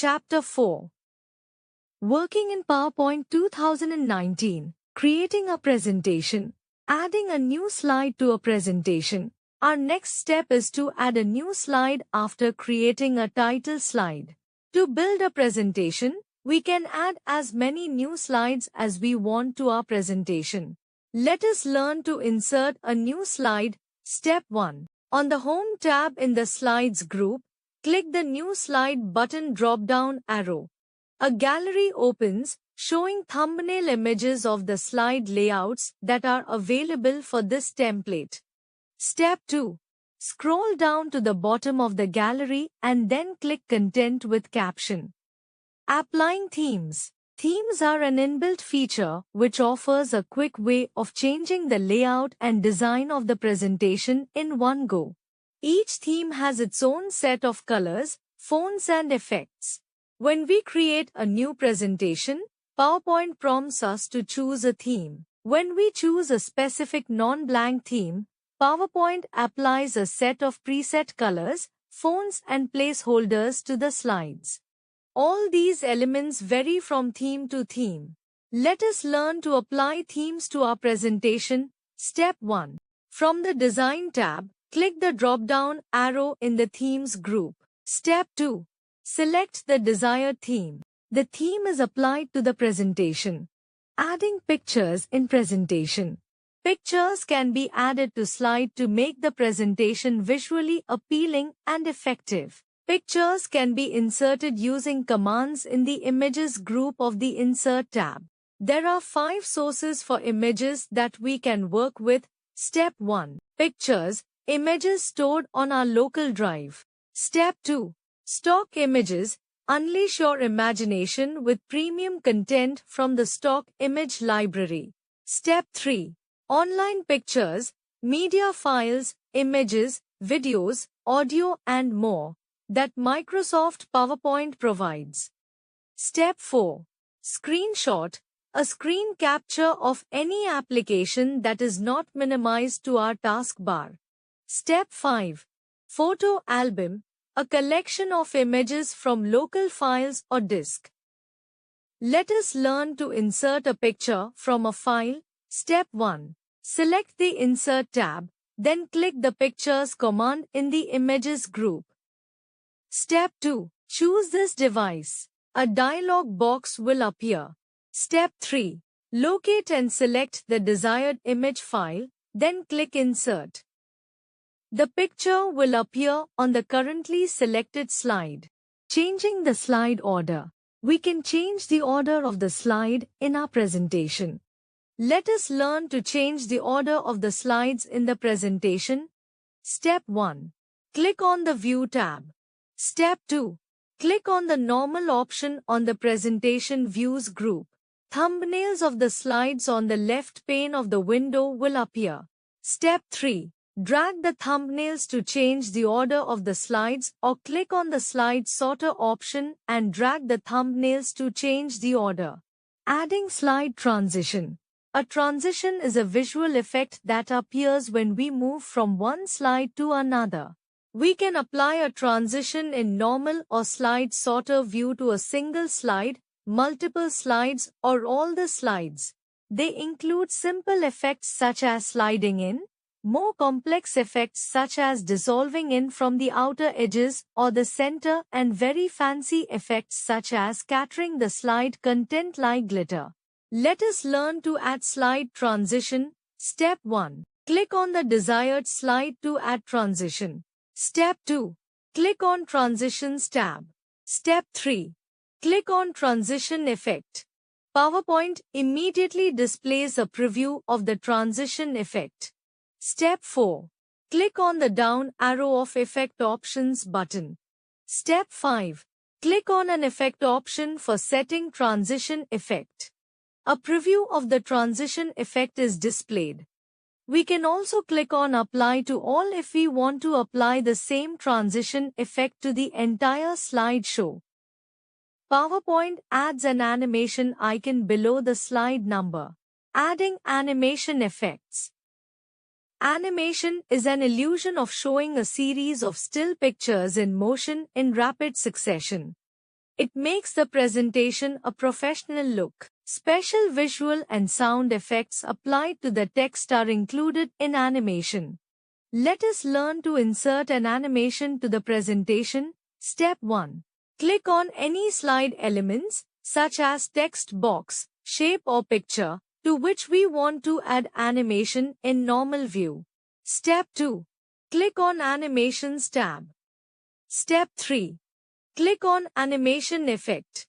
Chapter 4. Working in PowerPoint 2019. Creating a presentation. Adding a new slide to a presentation. Our next step is to add a new slide after creating a title slide. To build a presentation, we can add as many new slides as we want to our presentation. Let us learn to insert a new slide. Step 1. On the Home tab in the Slides group, click the New Slide button drop-down arrow. A gallery opens, showing thumbnail images of the slide layouts that are available for this template. Step 2. Scroll down to the bottom of the gallery and then click Content with Caption. Applying themes. Themes are an inbuilt feature which offers a quick way of changing the layout and design of the presentation in one go. Each theme has its own set of colors, fonts and effects. When we create a new presentation, PowerPoint prompts us to choose a theme. When we choose a specific non-blank theme, PowerPoint applies a set of preset colors, fonts and placeholders to the slides. All these elements vary from theme to theme. Let us learn to apply themes to our presentation. Step 1. From the Design tab, click the drop-down arrow in the Themes group. Step 2. Select the desired theme. The theme is applied to the presentation. Adding pictures in presentation. Pictures can be added to slide to make the presentation visually appealing and effective. Pictures can be inserted using commands in the Images group of the Insert tab. There are 5 sources for images that we can work with. Step 1. Pictures, images stored on our local drive. Step 2. Stock images. Unleash your imagination with premium content from the stock image library. Step 3. Online pictures, media files, images, videos, audio and more that Microsoft PowerPoint provides. Step 4. Screenshot, a screen capture of any application that is not minimized to our taskbar. Step 5. Photo album, a collection of images from local files or disk. Let us learn to insert a picture from a file. Step 1. Select the Insert tab, then click the Pictures command in the Images group. Step 2. Choose this device. A dialog box will appear. Step 3. Locate and select the desired image file, then click Insert. The picture will appear on the currently selected slide. Changing the slide order. We can change the order of the slide in our presentation. Let us learn to change the order of the slides in the presentation. Step 1. Click on the View tab. Step 2. Click on the Normal option on the Presentation Views group. Thumbnails of the slides on the left pane of the window will appear. Step 3. Drag the thumbnails to change the order of the slides or click on the Slide Sorter option and drag the thumbnails to change the order. Adding slide transition. A transition is a visual effect that appears when we move from one slide to another. We can apply a transition in Normal or Slide Sorter view to a single slide, multiple slides, or all the slides. They include simple effects such as sliding in, more complex effects such as dissolving in from the outer edges or the center, and very fancy effects such as scattering the slide content like glitter. Let us learn to add slide transition. Step 1. Click on the desired slide to add transition. Step 2. Click on Transitions tab. Step 3. Click on Transition Effect. PowerPoint immediately displays a preview of the transition effect. Step 4. Click on the down arrow of Effect Options button. Step 5. Click on an effect option for setting transition effect. A preview of the transition effect is displayed. We can also click on Apply to All if we want to apply the same transition effect to the entire slideshow. PowerPoint adds an animation icon below the slide number. Adding animation effects. Animation is an illusion of showing a series of still pictures in motion in rapid succession. It makes the presentation a professional look. Special visual and sound effects applied to the text are included in animation. Let us learn to insert an animation to the presentation. Step 1. Click on any slide elements, such as text box, shape or picture, to which we want to add animation in normal view. Step 2. Click on Animations tab. Step 3. Click on Animation Effect.